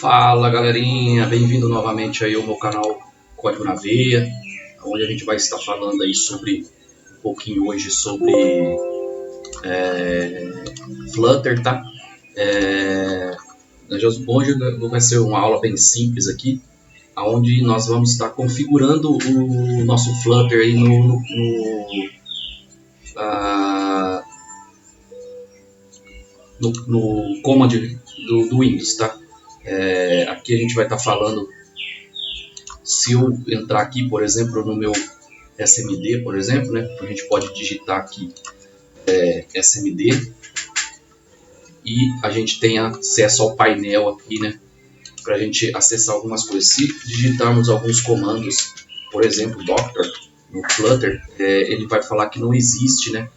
Fala galerinha, bem-vindo novamente aí ao meu canal Código na Veia, onde a gente vai estar falando aí sobre um pouquinho hoje sobre Flutter, tá? Hoje vai ser uma aula bem simples aqui, onde nós vamos estar configurando o nosso Flutter aí no command do Windows, tá? Aqui a gente vai estar falando, se eu entrar aqui, por exemplo, no meu SMD, por exemplo, né? A gente pode digitar aqui SMD e a gente tem acesso ao painel aqui, né? Para a gente acessar algumas coisas. Se digitarmos alguns comandos, por exemplo, Doctor no Flutter, ele vai falar que não existe, né?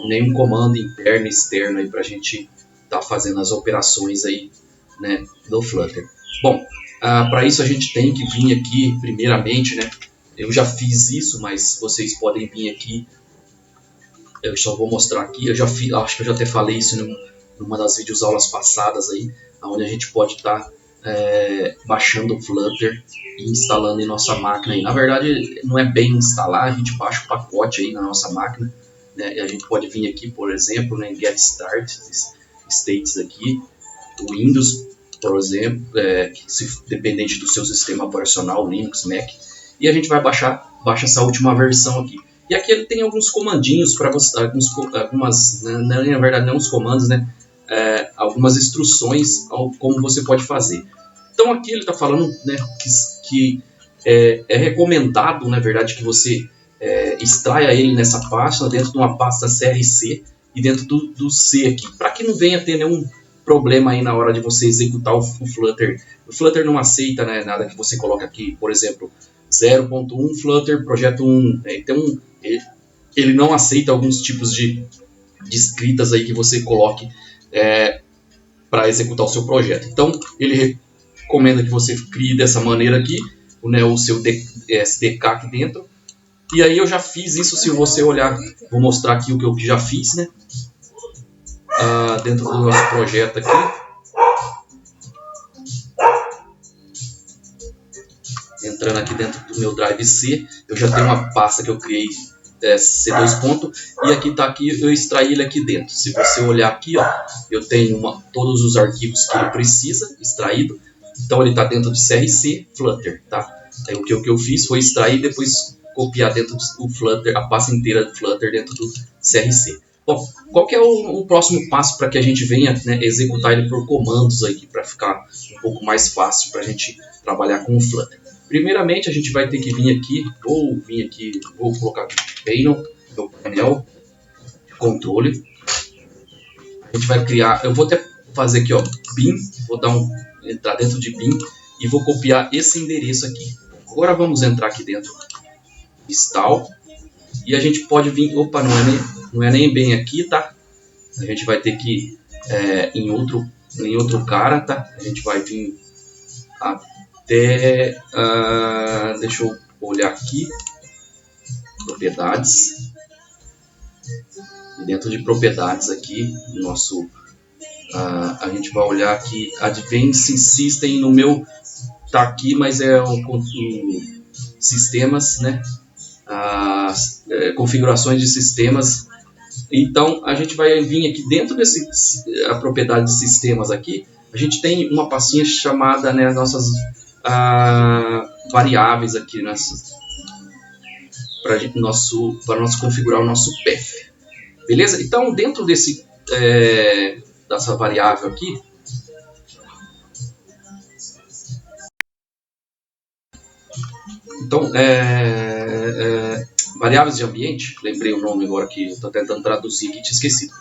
Nenhum comando interno e externo aí para a gente estar fazendo as operações aí, né, do Flutter. Bom, para isso a gente tem que vir aqui primeiramente, né? Eu já fiz isso, mas vocês podem vir aqui. Eu só vou mostrar aqui. Eu já fiz, acho que eu já até falei isso numa das videoaulas passadas aí, onde a gente pode estar baixando o Flutter e instalando em nossa máquina aí. Na verdade, não é bem instalar, a gente baixa o pacote aí na nossa máquina, né? E a gente pode vir aqui, por exemplo, né, em Get Start States aqui, o Windows, por exemplo, dependente do seu sistema operacional, Linux, Mac, e a gente vai baixa essa última versão aqui. E aqui ele tem alguns comandinhos para você, algumas, na verdade não os comandos, né? Algumas instruções como você pode fazer. Então aqui ele está falando, né, que é recomendado, na verdade, que você extraia ele nessa pasta, dentro de uma pasta CRC e dentro do C aqui, para que não venha ter nenhum problema aí na hora de você executar o Flutter. O Flutter não aceita, né, nada que você coloca aqui, por exemplo, 0.1 Flutter projeto 1. Então ele não aceita alguns tipos de escritas aí que você coloque para executar o seu projeto. Então ele recomenda que você crie dessa maneira aqui, né, o seu SDK aqui dentro. E aí eu já fiz isso. Se você olhar, vou mostrar aqui o que eu já fiz, né? Dentro do nosso projeto aqui. Entrando aqui dentro do meu Drive C, eu já tenho uma pasta que eu criei, C2 ponto, e aqui está aqui, eu extraí ele aqui dentro. Se você olhar aqui, ó, eu tenho todos os arquivos que ele precisa, extraído. Então ele está dentro de CRC Flutter, tá? Aí o que eu fiz foi extrair e depois copiar dentro do Flutter, a pasta inteira do Flutter dentro do CRC. Bom, qual que é o próximo passo para que a gente venha, né, executar ele por comandos aqui, para ficar um pouco mais fácil para a gente trabalhar com o Flutter? Primeiramente a gente vai ter que vir aqui, vou colocar aqui meu painel de controle. A gente vai criar, eu vou até fazer aqui, ó, bin, vou entrar dentro de bin e vou copiar esse endereço aqui. Agora vamos entrar aqui dentro, install, e a gente pode vir, opa, não é nem bem aqui, tá? A gente vai ter que em outro cara, tá? A gente vai vir até, deixa eu olhar aqui, propriedades, e dentro de propriedades aqui, a gente vai olhar aqui, Advanced System, no meu tá aqui, mas é o sistemas, né? Configurações de sistemas. Então a gente vai vir aqui dentro a propriedade de sistemas aqui, a gente tem uma pastinha chamada, né, nossas variáveis aqui para nós configurar o nosso path, beleza? Então dentro dessa variável aqui, então variáveis de ambiente, lembrei o nome agora que estou tentando traduzir aqui, tinha esquecido.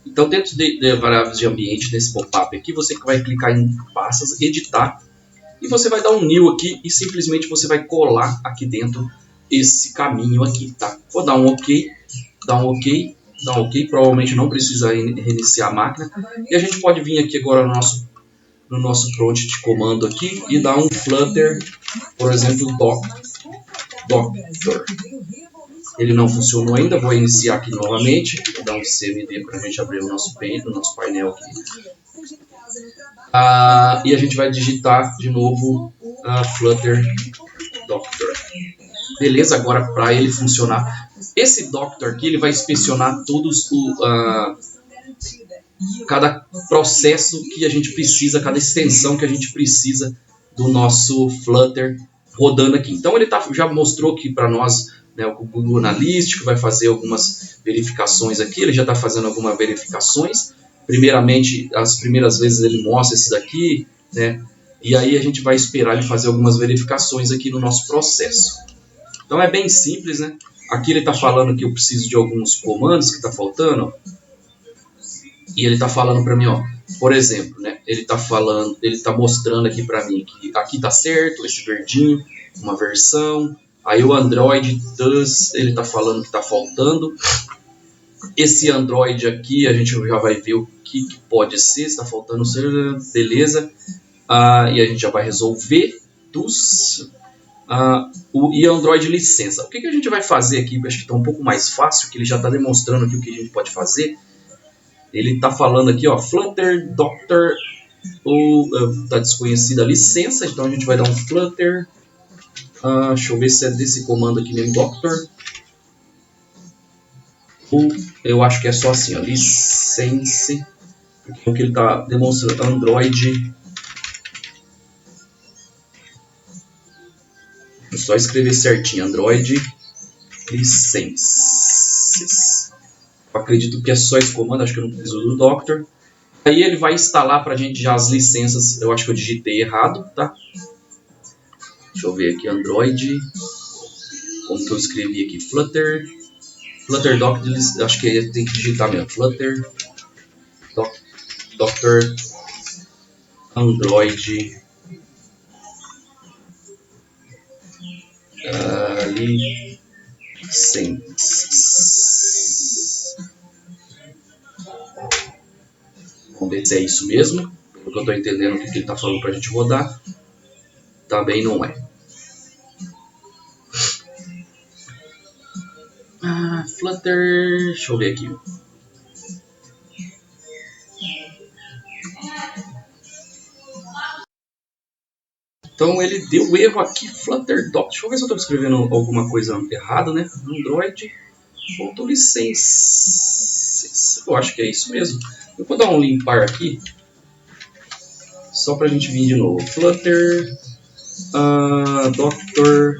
Então dentro de variáveis de ambiente, nesse pop-up aqui, você vai clicar em pastas, editar, e você vai dar um new aqui e simplesmente você vai colar aqui dentro esse caminho aqui, tá? Vou dar um OK, provavelmente não precisa reiniciar a máquina, e a gente pode vir aqui agora no nosso prompt de comando aqui e dar um Flutter, por exemplo, Doctor. Ele não funcionou ainda, vou iniciar aqui novamente, vou dar um CMD para a gente abrir o nosso painel aqui. E a gente vai digitar de novo Flutter Doctor. Beleza, agora para ele funcionar, esse Doctor aqui ele vai inspecionar todos cada processo que a gente precisa, cada extensão que a gente precisa do nosso Flutter rodando aqui. Então ele já mostrou aqui para nós, né, o Google Analytics vai fazer algumas verificações aqui, ele já está fazendo algumas verificações. Primeiramente, as primeiras vezes ele mostra esse daqui, né, e aí a gente vai esperar ele fazer algumas verificações aqui no nosso processo. Então é bem simples, né? Aqui ele está falando que eu preciso de alguns comandos que está faltando, ó. E ele está falando para mim, ó, por exemplo, né? Ele está mostrando aqui para mim que aqui está certo, esse verdinho, uma versão. Aí o Android does, ele está falando que está faltando. Esse Android aqui a gente já vai ver o que pode ser, está faltando, beleza. E a gente já vai resolver e Android licença. O que a gente vai fazer aqui? Acho que está um pouco mais fácil, que ele já está demonstrando aqui o que a gente pode fazer. Ele está falando aqui, ó, Flutter Doctor, está desconhecida a licença, então a gente vai dar um Flutter. Deixa eu ver se é desse comando aqui mesmo, Doctor. Eu acho que é só assim, ó, license, porque é o que ele está demonstrando, Android. Vou só escrever certinho, Android licenses. Eu acredito que é só esse comando, acho que eu não preciso do Doctor. Aí ele vai instalar pra gente já as licenças, eu acho que eu digitei errado, tá? Deixa eu ver aqui, Android, como que eu escrevi aqui, Flutter Doc, acho que tem que digitar mesmo, Flutter Doctor Android licenses. Vamos ver se é isso mesmo, porque eu estou entendendo o que ele está falando para a gente rodar. Também não é. Flutter, deixa eu ver aqui. Então ele deu erro aqui, Flutter Doc. Deixa eu ver se eu estou escrevendo alguma coisa errada, né? Android, licenses. Eu acho que é isso mesmo. Eu vou dar um limpar aqui, só para a gente vir de novo. Flutter Doctor.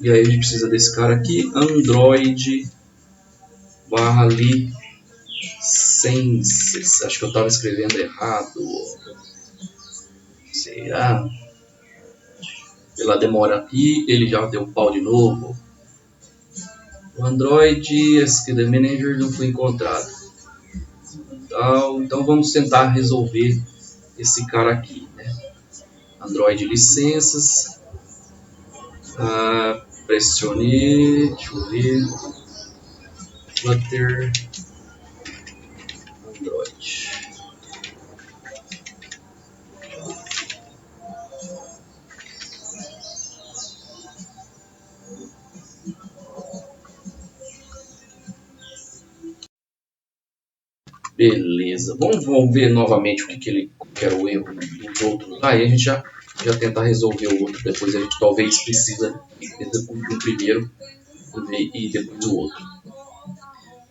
E aí a gente precisa desse cara aqui, Android licenses. Acho que eu estava escrevendo errado. Será? Pela demora aqui, ele já deu pau de novo. O Android SQL Manager não foi encontrado. Então vamos tentar resolver esse cara aqui, né? Android licenças. Pressione, deixa eu ver. Flutter Android. Beleza, vamos ver novamente o que era o erro dos outros. Aí a gente já tentar resolver o outro. Depois a gente talvez precisa do primeiro e depois do outro.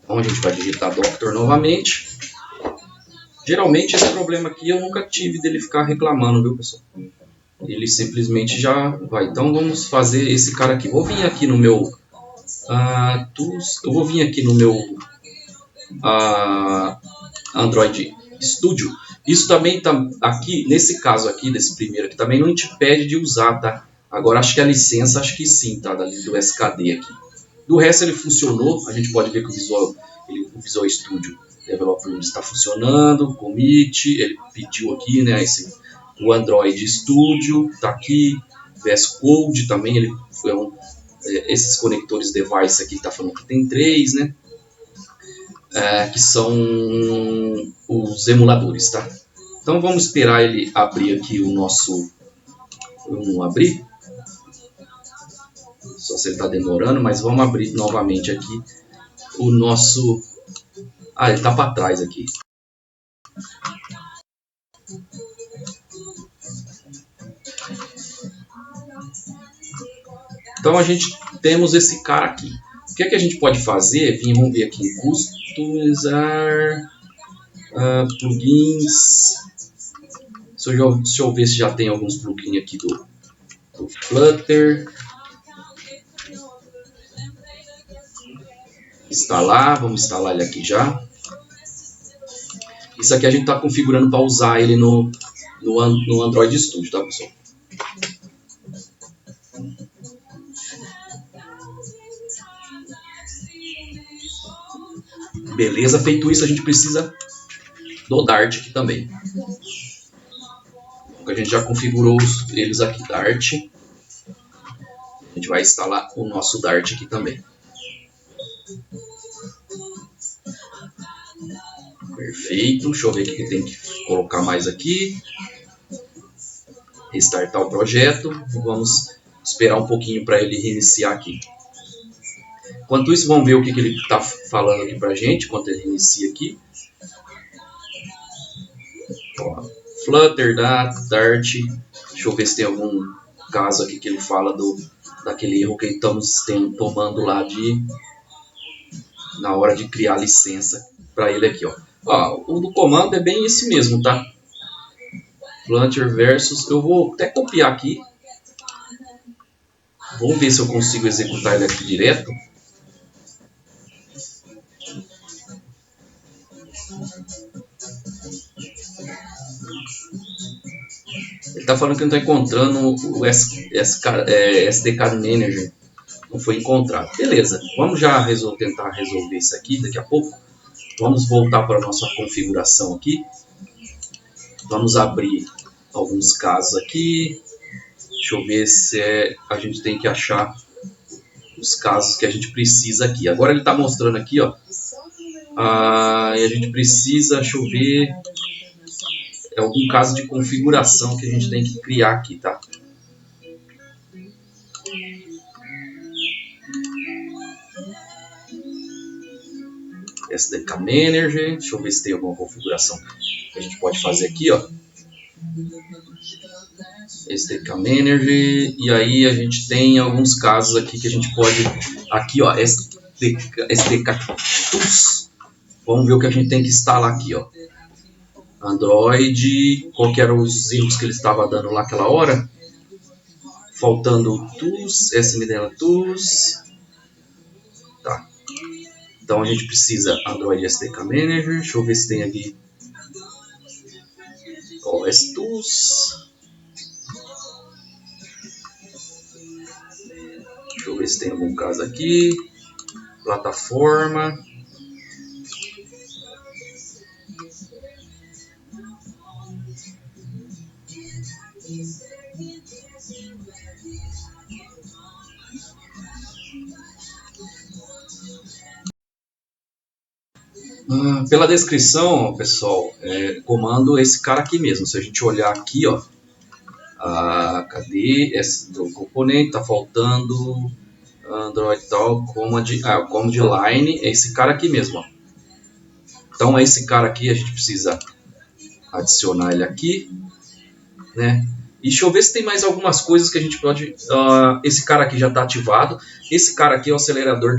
Então a gente vai digitar Doctor novamente. Geralmente esse problema aqui eu nunca tive dele ficar reclamando, viu, pessoal? Ele simplesmente já vai. Então vamos fazer esse cara aqui. Vou vir aqui no meu eu vou vir aqui no meu Android Studio. Isso também tá aqui, nesse caso aqui, desse primeiro aqui, também não te impede de usar, tá? Agora acho que a licença, acho que sim, tá? Do SKD aqui. Do resto ele funcionou, a gente pode ver que o Visual Studio Developer está funcionando, commit, ele pediu aqui, né? O Android Studio tá aqui, VS Code também, ele foi esses conectores device aqui tá falando que tem 3, né? Que são os emuladores, tá? Então vamos esperar ele abrir aqui o nosso... Vamos abrir? Só se ele está demorando, mas vamos abrir novamente aqui o nosso... ele está para trás aqui. Então a gente temos esse cara aqui. O que é que a gente pode fazer? Vamos ver aqui em customizar plugins. Deixa eu ver se já tem alguns plugins aqui do Flutter. Instalar, vamos instalar ele aqui já. Isso aqui a gente está configurando para usar ele no Android Studio, tá, pessoal? Beleza, feito isso, a gente precisa do Dart aqui também. A gente já configurou eles aqui, Dart. A gente vai instalar o nosso Dart aqui também. Perfeito, deixa eu ver o que tem que colocar mais aqui. Restartar o projeto. Vamos esperar um pouquinho para ele reiniciar aqui. Enquanto isso, vamos ver o que ele está falando aqui para a gente, enquanto ele inicia aqui. Ó, Flutter, Dart. Deixa eu ver se tem algum caso aqui que ele fala daquele erro que estamos tomando lá na hora de criar licença para ele aqui. Ó, o do comando é bem esse mesmo, tá? Flutter versus... Eu vou até copiar aqui. Vou ver se eu consigo executar ele aqui direto. Ele está falando que não está encontrando o SDK Manager. Não foi encontrado. Beleza, vamos já tentar resolver isso aqui daqui a pouco. Vamos voltar para a nossa configuração aqui. Vamos abrir alguns casos aqui. Deixa eu ver se a gente tem que achar os casos que a gente precisa aqui. Agora ele está mostrando aqui, ó. A gente precisa, deixa eu ver, é algum caso de configuração que a gente tem que criar aqui, tá? SDK Manager, deixa eu ver se tem alguma configuração que a gente pode fazer aqui, ó. SDK Manager, e aí a gente tem alguns casos aqui que a gente pode, aqui ó, SDK Tools. Vamos ver o que a gente tem que instalar aqui, ó. Android, qual que eram os erros que ele estava dando lá aquela hora? Faltando Tools, SMDL Tools. Tá. Então a gente precisa Android SDK Manager. Deixa eu ver se tem aqui OS Tools. Deixa eu ver se tem algum caso aqui. Plataforma. Pela descrição, pessoal, comando esse cara aqui mesmo. Se a gente olhar aqui, ó, cadê esse do componente? Tá faltando Android tal, command line, é esse cara aqui mesmo, ó. Então é esse cara aqui, a gente precisa adicionar ele aqui, né? E deixa eu ver se tem mais algumas coisas que a gente pode... esse cara aqui já está ativado. Esse cara aqui é o acelerador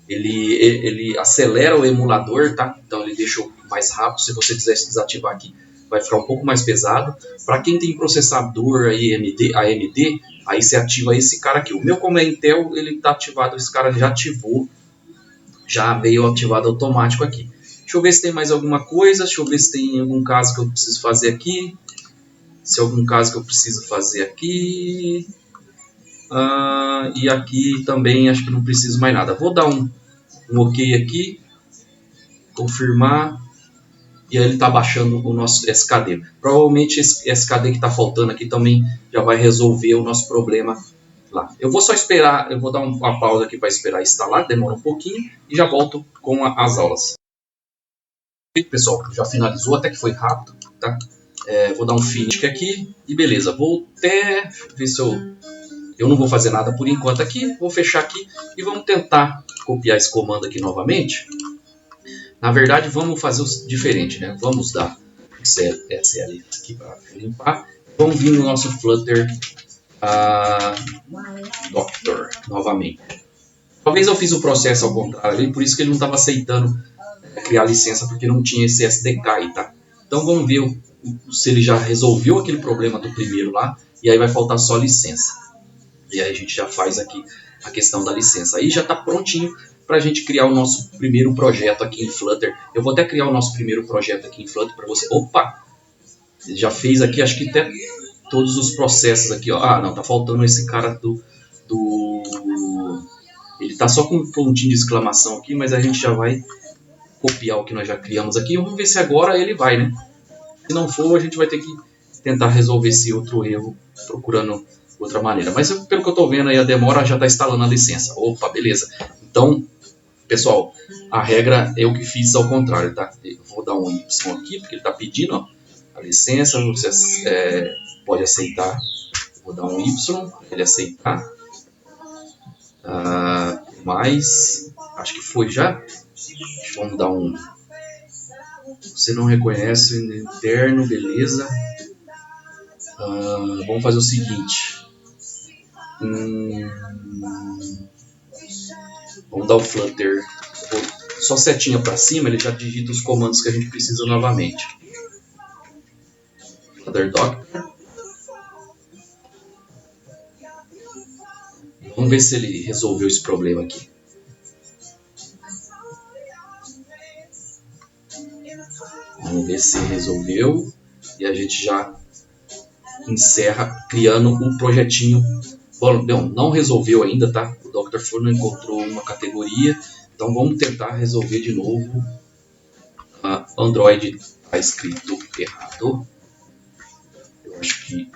ele acelera o emulador, tá? Então ele deixa mais rápido. Se você quiser desativar aqui, vai ficar um pouco mais pesado. Para quem tem processador aí, AMD, aí você ativa esse cara aqui. O meu, como é Intel, ele está ativado. Esse cara já ativou, já veio ativado automático aqui. Deixa eu ver se tem mais alguma coisa. Deixa eu ver se tem algum caso que eu preciso fazer aqui. Se algum caso que eu preciso fazer aqui. E aqui também acho que não preciso mais nada. Vou dar um OK aqui. Confirmar. E aí ele está baixando o nosso SKD. Provavelmente esse SKD que está faltando aqui também já vai resolver o nosso problema lá. Eu vou só esperar. Eu vou dar uma pausa aqui para esperar instalar. Demora um pouquinho. E já volto com as aulas. Pessoal, já finalizou. Até que foi rápido, tá? Vou dar um finish aqui e beleza, vou até ver se eu não vou fazer nada por enquanto aqui, vou fechar aqui e vamos tentar copiar esse comando aqui novamente. Na verdade vamos fazer o diferente, né? Vamos dar SL aqui para limpar. Vamos vir no nosso Flutter Doctor novamente. Talvez eu fiz o processo ao contrário ali, por isso que ele não estava aceitando criar licença, porque não tinha esse SDK aí, tá? Então vamos ver se ele já resolveu aquele problema do primeiro lá, e aí vai faltar só licença. E aí a gente já faz aqui a questão da licença. Aí já está prontinho para a gente criar o nosso primeiro projeto aqui em Flutter. Eu vou até criar o nosso primeiro projeto aqui em Flutter para você. Opa! Já fez aqui, acho que até todos os processos aqui, ó. Ah, não, tá faltando esse cara ele tá só com um pontinho de exclamação aqui, mas a gente já vai copiar o que nós já criamos aqui. Vamos ver se agora ele vai, né? Se não for, a gente vai ter que tentar resolver esse outro erro procurando outra maneira. Mas pelo que eu tô vendo aí, a demora já tá instalando a licença. Opa, beleza. Então, pessoal, a regra eu que fiz ao contrário, tá? Eu vou dar um Y aqui, porque ele tá pedindo, ó, a licença. Você pode aceitar. Vou dar um Y, ele aceitar. Mais, acho que foi já. Vamos dar um. Você não reconhece o interno, beleza. Vamos fazer o seguinte. Vamos dar o Flutter. Só setinha para cima, ele já digita os comandos que a gente precisa novamente. Flutter Doctor. Vamos ver se ele resolveu esse problema aqui. Vamos ver se resolveu. E a gente já encerra criando um projetinho. Bom, não resolveu ainda, tá? O Dr. Fu não encontrou uma categoria. Então vamos tentar resolver de novo. Android está escrito errado. Eu acho que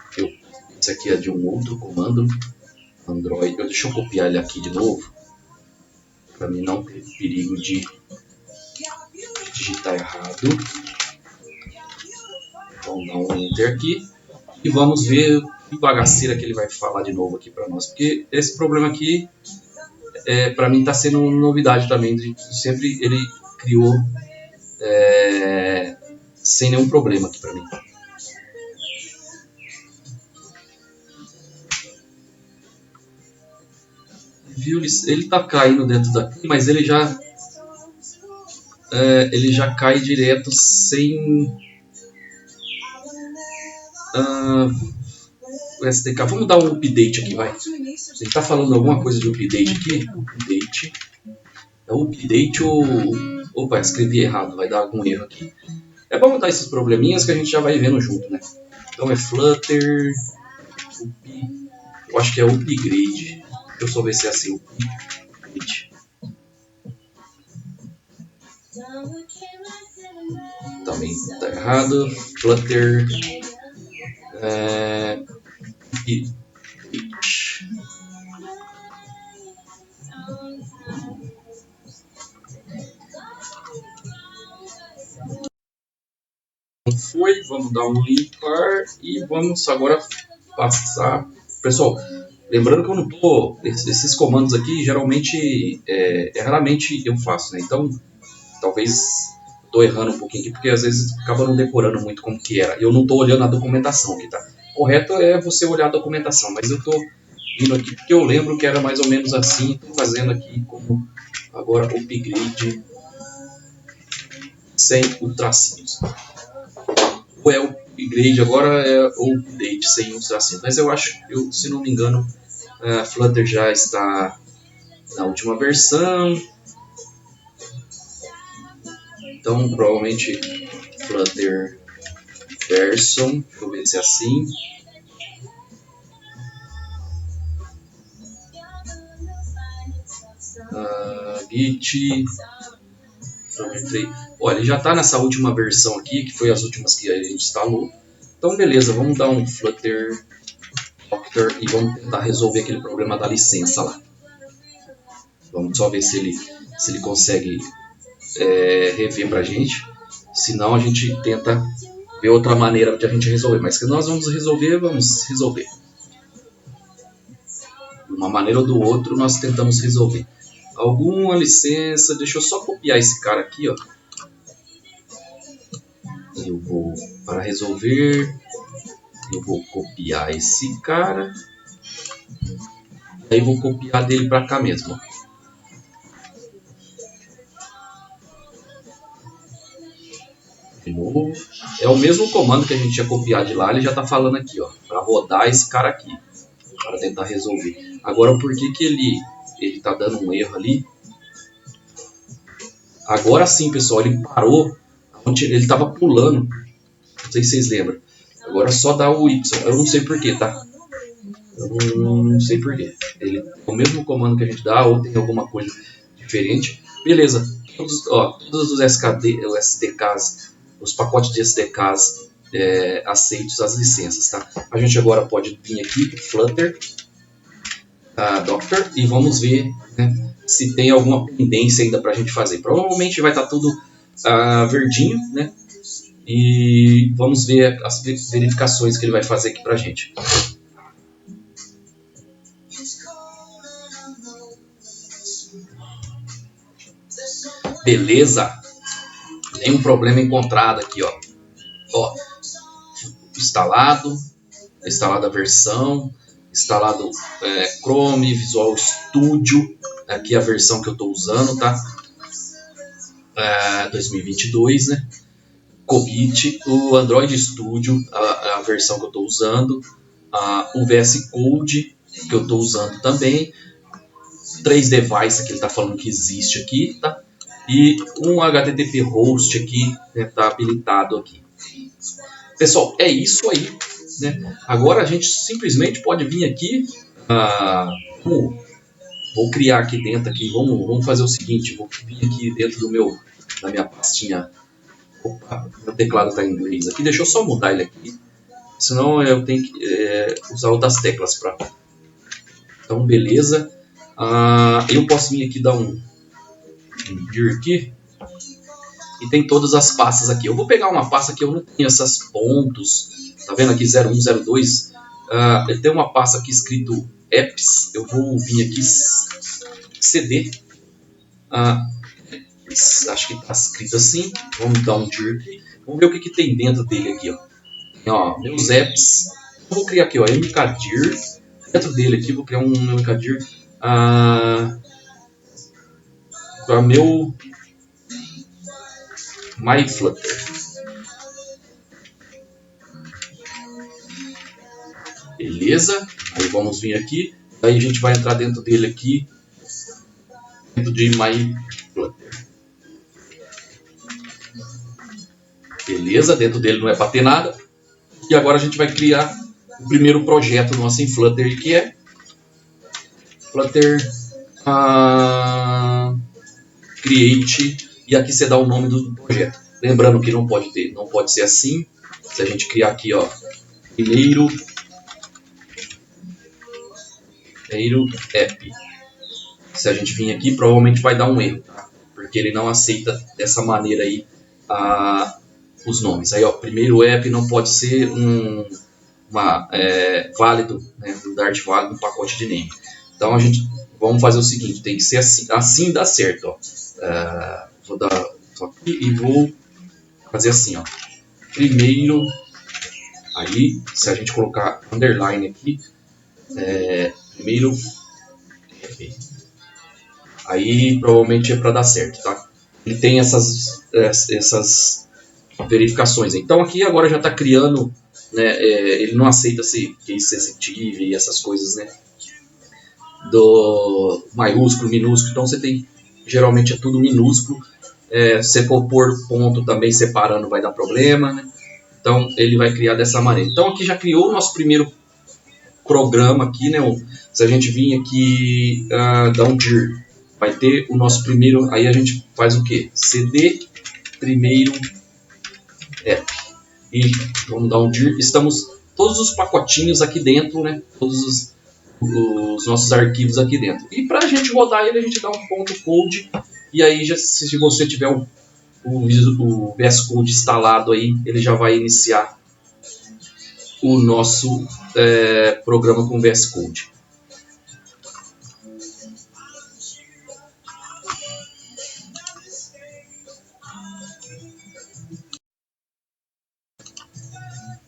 esse aqui é de um outro comando. Android. Deixa eu copiar ele aqui de novo. Para mim não ter perigo de digitar errado. Vamos dar um enter aqui. E vamos ver que bagaceira que ele vai falar de novo aqui para nós. Porque esse problema aqui, para mim, está sendo novidade também. Sempre ele criou sem nenhum problema aqui para mim. Viu? Ele está caindo dentro daqui, mas ele já cai direto sem o SDK. Vamos dar um update aqui, vai. Ele está falando alguma coisa de update aqui? Update. É update ou... Opa, escrevi errado, vai dar algum erro aqui. É bom botar esses probleminhas que a gente já vai vendo junto, né? Então é Flutter... Eu acho que é upgrade. Deixa eu só ver se é assim. Upgrade. Também está errado. Flutter... Foi, vamos dar um limpar e vamos agora passar. Pessoal, lembrando que eu não tô. Esses comandos aqui geralmente raramente eu faço, né? Então talvez estou errando um pouquinho aqui, porque às vezes acaba não decorando muito como que era. Eu não estou olhando a documentação aqui, tá? Correto é você olhar a documentação, mas eu estou indo aqui porque eu lembro que era mais ou menos assim. Estou fazendo aqui como agora upgrade sem o tracinhos. Ou é o upgrade, agora é o update sem os tracinhos. Mas eu acho, se não me engano, a Flutter já está na última versão. Então, provavelmente Flutter version, deixa eu ver se é assim. Git. Olha, ele já está nessa última versão aqui, que foi as últimas que a gente instalou. Então, beleza, vamos dar um Flutter Doctor e vamos tentar resolver aquele problema da licença lá. Vamos só ver se ele consegue rever pra gente. Se não, a gente tenta ver outra maneira de a gente resolver. Mas que nós vamos resolver. De uma maneira ou do outro, nós tentamos resolver. Alguma licença, deixa eu só copiar esse cara aqui, ó. eu vou, para resolver, eu vou copiar esse cara. Aí vou copiar dele para cá mesmo. De novo. É o mesmo comando que a gente tinha copiado de lá, ele já está falando aqui, ó, para rodar esse cara aqui, para tentar resolver. Agora, por que ele está dando um erro ali? Agora sim, pessoal, ele parou onde ele estava pulando. Não sei se vocês lembram. Agora só dá o Y. Eu não sei porquê, tá? Eu não sei porquê. Ele é o mesmo comando que a gente dá ou tem alguma coisa diferente. Beleza. Todos os SKD, os SDKs, os pacotes de SDKs aceitos as licenças, tá? A gente agora pode vir aqui pro Flutter Docker e vamos ver, né, se tem alguma pendência ainda para a gente fazer. Provavelmente vai estar tudo verdinho, né? E vamos ver as verificações que ele vai fazer aqui para a gente. Beleza, nenhum problema encontrado aqui, ó. Instalada a versão, instalado Chrome, Visual Studio, aqui a versão que eu estou usando, tá? 2022, né? Commit, o Android Studio, a versão que eu estou usando, o VS Code que eu estou usando também, 3 devices que ele está falando que existe aqui, tá? E um HTTP host aqui, está habilitado aqui. Pessoal, é isso aí, né? Agora a gente simplesmente pode vir aqui, vou criar aqui dentro, vamos fazer o seguinte, vou vir aqui dentro da minha pastinha. Opa, meu teclado está em inglês aqui, deixa eu só mudar ele aqui, senão eu tenho que usar outras teclas para. Então, beleza. Eu posso vir aqui dar um dir aqui e tem todas as pastas aqui. Eu vou pegar uma pasta que eu não tenho essas pontos, tá vendo aqui 01, 02? Ele tem uma pasta aqui escrito apps. Eu vou vir aqui cd. Acho que está escrito assim. Vamos dar um dir aqui. Vamos ver o que tem dentro dele aqui, ó. Tem, ó, meus apps. Eu vou criar aqui, ó, mkdir. Dentro dele aqui, vou criar um mkdir para meu MyFlutter. Beleza? Aí vamos vir aqui. Aí a gente vai entrar dentro dele aqui, dentro de MyFlutter. Beleza? Dentro dele não é para ter nada. E agora a gente vai criar o primeiro projeto nosso em Flutter, que é Flutter Create. E aqui você dá o nome do projeto. Lembrando que não pode ser assim. Se a gente criar aqui, ó, primeiro app. Se a gente vir aqui, provavelmente vai dar um erro, tá? Porque ele não aceita dessa maneira aí os nomes. Aí, ó, primeiro app não pode ser válido, né? O Dart válido no pacote de name. Então a gente vamos fazer o seguinte, tem que ser assim dá certo, ó. Vou dar só aqui e vou fazer assim, ó. Primeiro, aí se a gente colocar underline aqui, primeiro app. Aí provavelmente é para dar certo, tá? Ele tem essas verificações. Então aqui agora já está criando, né? Ele não aceita case sensitive e essas coisas, né? Do maiúsculo, minúsculo. Então você tem, geralmente é tudo minúsculo. Se você for pôr ponto também separando vai dar problema, né? Então ele vai criar dessa maneira. Então aqui já criou o nosso primeiro programa aqui, né? Se a gente vir aqui dar um dir, vai ter o nosso primeiro. Aí a gente faz o que? CD primeiro app. E vamos dar um dir. Estamos todos os pacotinhos aqui dentro, né? Todos os nossos arquivos aqui dentro. E para a gente rodar ele, a gente dá um ponto code. E aí, se você tiver o VS Code instalado aí, ele já vai iniciar o nosso programa com VS Code.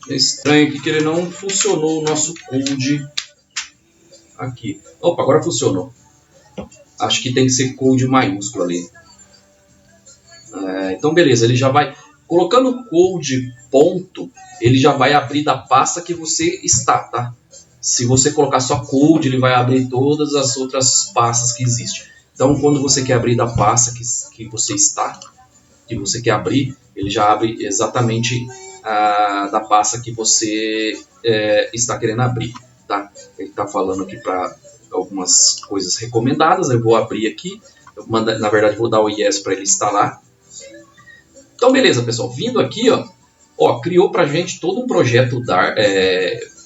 É estranho aqui que ele não funcionou o nosso code aqui. Opa, agora funcionou. Acho que tem que ser code maiúsculo ali. Então beleza, ele já vai... Colocando code ponto, ele já vai abrir da pasta que você está, tá? Se você colocar só code, ele vai abrir todas as outras pastas que existem. Então quando você quer abrir da pasta que você está, que você quer abrir, ele já abre exatamente da pasta que você está querendo abrir, tá? Ele está falando aqui para algumas coisas recomendadas. Eu vou abrir aqui, na verdade vou dar o yes para ele instalar. Então beleza, pessoal, vindo aqui, ó, criou pra gente todo um projeto da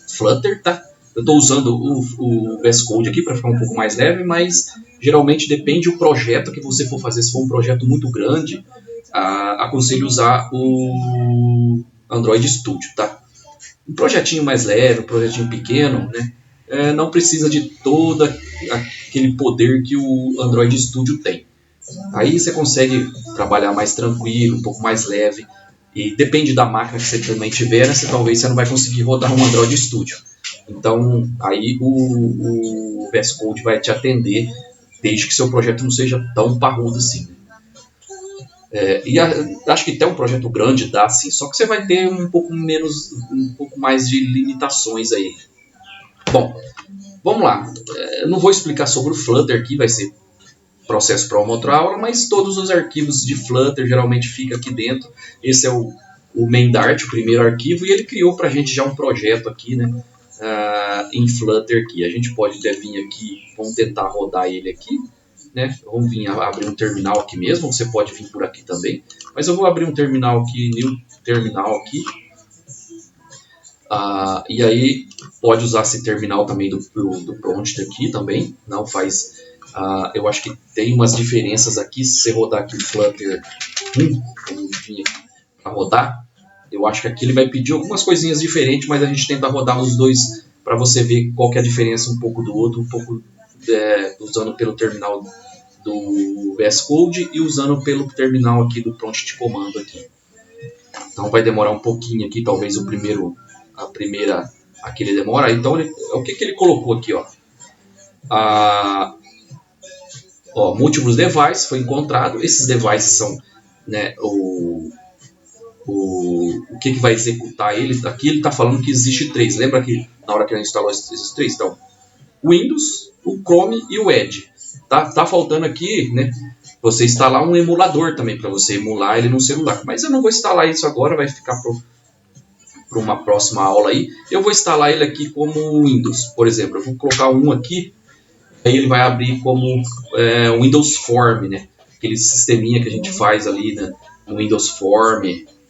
Flutter, tá? Eu estou usando o VS Code aqui para ficar um pouco mais leve, mas geralmente depende do projeto que você for fazer. Se for um projeto muito grande, aconselho usar o Android Studio, tá? Um projetinho mais leve, um projetinho pequeno, né? Não precisa de todo aquele poder que o Android Studio tem. Aí você consegue trabalhar mais tranquilo, um pouco mais leve. E depende da máquina que você também tiver, né? Talvez você não vai conseguir rodar um Android Studio. Então, aí o VS Code vai te atender, desde que seu projeto não seja tão parrudo assim. E acho que até um projeto grande dá sim, só que você vai ter um pouco mais de limitações aí. Bom, vamos lá. Eu não vou explicar sobre o Flutter aqui, vai ser processo para uma outra aula, mas todos os arquivos de Flutter geralmente ficam aqui dentro. Esse é o main Dart, o primeiro arquivo, e ele criou para a gente já um projeto aqui, né, em Flutter aqui. A gente pode vir aqui, vamos tentar rodar ele aqui, né? Vamos vir abrir um terminal aqui mesmo, você pode vir por aqui também, mas eu vou abrir um terminal aqui, new terminal aqui, e aí pode usar esse terminal também do prompt aqui também, não faz... eu acho que tem umas diferenças aqui. Se você rodar aqui o Flutter 1, vamos vir aqui para rodar, eu acho que aqui ele vai pedir algumas coisinhas diferentes, mas a gente tenta rodar os dois para você ver qual que é a diferença um pouco do outro, um pouco usando pelo terminal do VS Code e usando pelo terminal aqui do prompt de comando aqui. Então vai demorar um pouquinho aqui, talvez a primeira aqui ele demora. Então o que ele colocou aqui, ó? Múltiplos devices foi encontrado. Esses devices são, né, o que vai executar ele. Aqui ele está falando que existe 3. Lembra que na hora que ele instalou esses 3? Então, o Windows, o Chrome e o Edge. Tá faltando aqui, né, você instalar um emulador também, para você emular ele no celular. Mas eu não vou instalar isso agora, vai ficar para uma próxima aula aí. Eu vou instalar ele aqui como Windows, por exemplo. Eu vou colocar um aqui. Aí ele vai abrir como Windows Form, né? Aquele sisteminha que a gente faz ali, né, no Windows Form,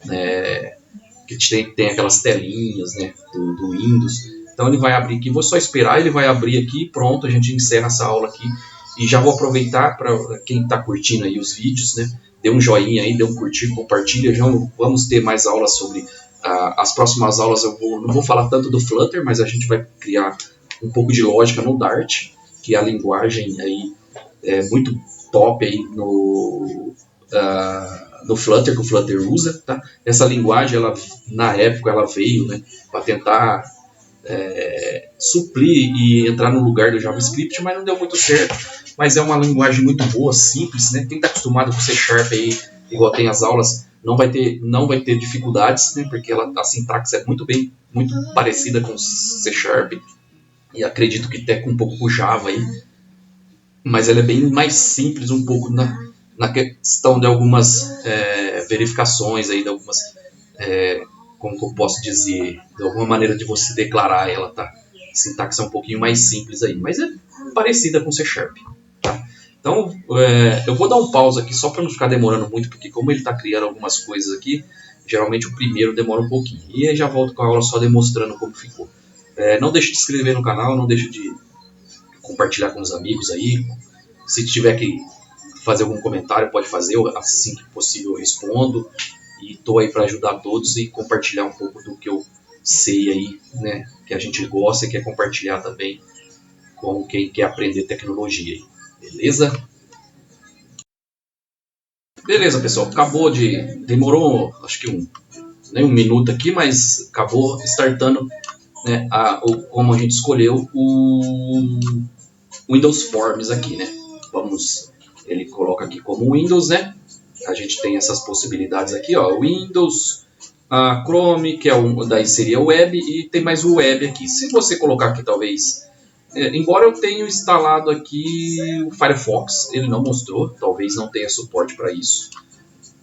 né, que tem aquelas telinhas, né, do Windows. Então ele vai abrir aqui, vou só esperar, ele vai abrir aqui, pronto, a gente encerra essa aula aqui. E já vou aproveitar para quem está curtindo aí os vídeos, né, dê um joinha aí, dê um curtir, compartilha. Já vamos ter mais aulas sobre... as próximas aulas não vou falar tanto do Flutter, mas a gente vai criar um pouco de lógica no Dart, que é a linguagem aí muito top aí no Flutter, que o Flutter usa, tá? Essa linguagem, na época, ela veio, né, para tentar suprir e entrar no lugar do JavaScript, mas não deu muito certo. Mas é uma linguagem muito boa, simples, né? Quem está acostumado com C# aí, igual tem as aulas, não vai ter dificuldades, né? Porque a sintaxe é muito parecida com C#. E acredito que até com um pouco com Java aí, mas ela é bem mais simples um pouco na questão de algumas verificações aí, de algumas, como que eu posso dizer, de alguma maneira de você declarar ela, tá? A sintaxe é um pouquinho mais simples aí, mas é parecida com C#, tá? Então, eu vou dar um pause aqui só para não ficar demorando muito, porque como ele está criando algumas coisas aqui, geralmente o primeiro demora um pouquinho. E aí já volto com a aula só demonstrando como ficou. Não deixe de se inscrever no canal, não deixe de compartilhar com os amigos aí. Se tiver que fazer algum comentário, pode fazer, assim que possível eu respondo. E estou aí para ajudar todos e compartilhar um pouco do que eu sei aí, né, que a gente gosta e quer compartilhar também com quem quer aprender tecnologia aí. Beleza? Beleza, pessoal. Demorou acho que nem um minuto aqui, mas acabou startando, né, como a gente escolheu o Windows Forms aqui, né? Ele coloca aqui como Windows, né? A gente tem essas possibilidades aqui, ó, Windows, Chrome, que daí seria o Web, e tem mais o Web aqui. Se você colocar aqui, talvez, embora eu tenha instalado aqui o Firefox, ele não mostrou, talvez não tenha suporte para isso.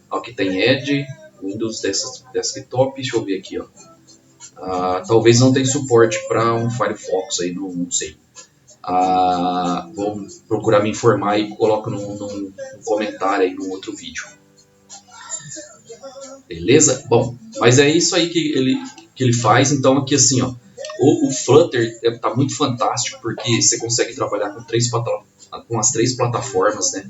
Aqui tem Edge, Windows Desktop, deixa eu ver aqui, ó. Talvez não tenha suporte para um Firefox aí, não sei. Vou procurar me informar e coloco num comentário aí no outro vídeo. Beleza? Bom, mas é isso aí que ele faz. Então aqui assim, ó, o Flutter está muito fantástico porque você consegue trabalhar com as 3 plataformas, né,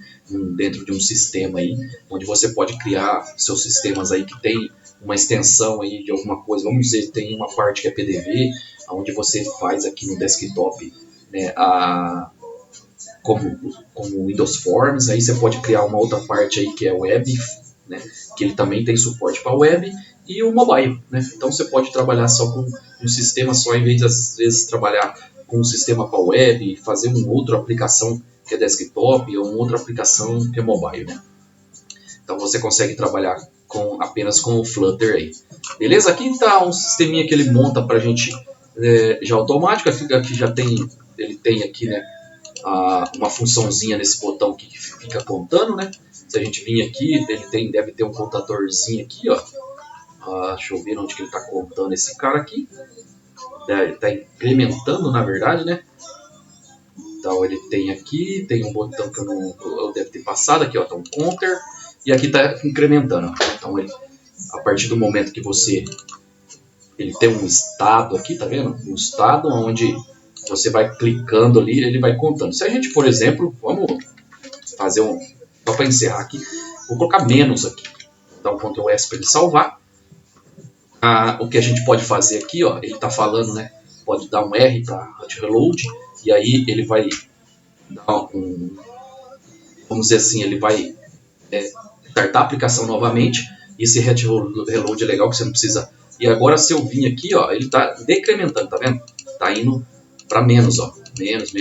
dentro de um sistema aí, onde você pode criar seus sistemas aí que tem uma extensão aí de alguma coisa. Vamos dizer, tem uma parte que é PDV, onde você faz aqui no desktop, né, como Windows Forms. Aí você pode criar uma outra parte aí que é Web, né, que ele também tem suporte para Web, e o Mobile, né? Então você pode trabalhar só com um sistema só, em vez de às vezes trabalhar com um sistema para Web, fazer uma outra aplicação que é desktop ou uma outra aplicação que é mobile, né? Então você consegue trabalhar apenas com o Flutter aí. Beleza? Aqui está um sisteminha que ele monta para a gente já automático. Aqui já tem, ele tem aqui, né, uma funçãozinha nesse botão que fica contando, né? Se a gente vir aqui, ele deve ter um contadorzinho aqui, ó. Deixa eu ver onde que ele está contando esse cara aqui. Ele está incrementando, na verdade, né? Então ele tem aqui, tem um botão que eu devo ter passado aqui, ó, tá um counter, e aqui está incrementando. Então a partir do momento que ele tem um estado aqui, tá vendo? Um estado onde você vai clicando ali, ele vai contando. Se a gente, por exemplo, vamos fazer só para encerrar aqui, vou colocar menos aqui. Dá um Ctrl S para ele salvar. O que a gente pode fazer aqui, ó, ele está falando, né? Pode dar um R para reload, e aí ele vai dar vamos dizer assim, ele vai startar a aplicação novamente. E esse reload é legal, que você não precisa. E agora, se eu vir aqui, ó, ele está decrementando, tá vendo? Está indo para menos, ó, menos,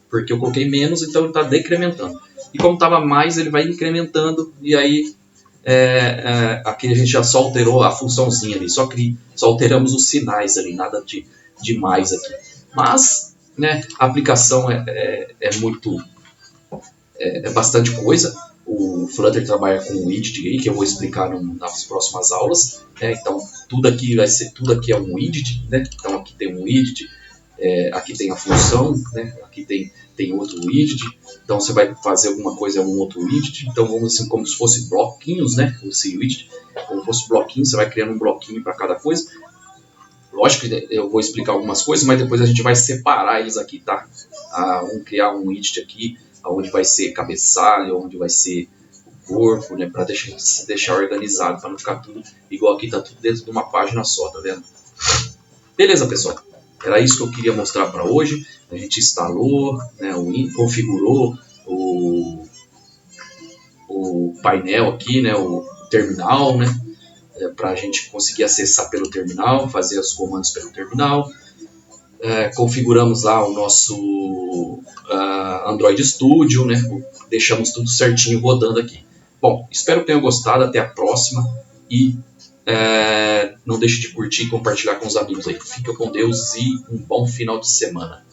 porque eu coloquei menos, então ele está decrementando. E como estava mais, ele vai incrementando, e aí aqui a gente já só alterou a funçãozinha ali, só alteramos os sinais ali, nada de mais aqui. Mas, né, a aplicação é bastante coisa. O Flutter trabalha com o widget aí, que eu vou explicar nas próximas aulas, né? Então tudo aqui é um widget, né? Então aqui tem um widget, aqui tem a função, né? Aqui tem outro widget. Então você vai fazer alguma coisa em algum outro widget. Então vamos assim, como se fosse bloquinhos, né? Esse widget, como se fosse bloquinhos, você vai criando um bloquinho para cada coisa. Lógico que eu vou explicar algumas coisas, mas depois a gente vai separar eles aqui, tá? Vamos criar um widget aqui, onde vai ser cabeçalho, onde vai ser o corpo, né? Para deixar organizado, para não ficar tudo igual aqui, tá tudo dentro de uma página só, tá vendo? Beleza, pessoal? Era isso que eu queria mostrar para hoje. A gente instalou, né, configurou o painel aqui, né, o terminal, né, para a gente conseguir acessar pelo terminal, fazer os comandos pelo terminal. Configuramos lá o nosso Android Studio, né, deixamos tudo certinho rodando aqui. Bom, espero que tenham gostado. Até a próxima e não deixe de curtir e compartilhar com os amigos aí. Fica com Deus e um bom final de semana.